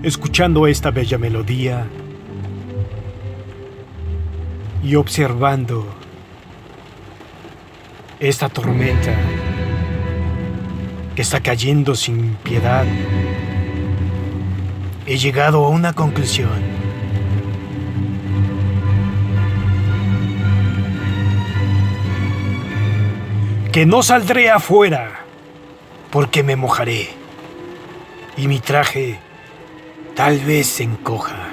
escuchando esta bella melodía y observando esta tormenta que está cayendo sin piedad, he llegado a una conclusión. Que no saldré afuera porque me mojaré y mi traje tal vez se encoja.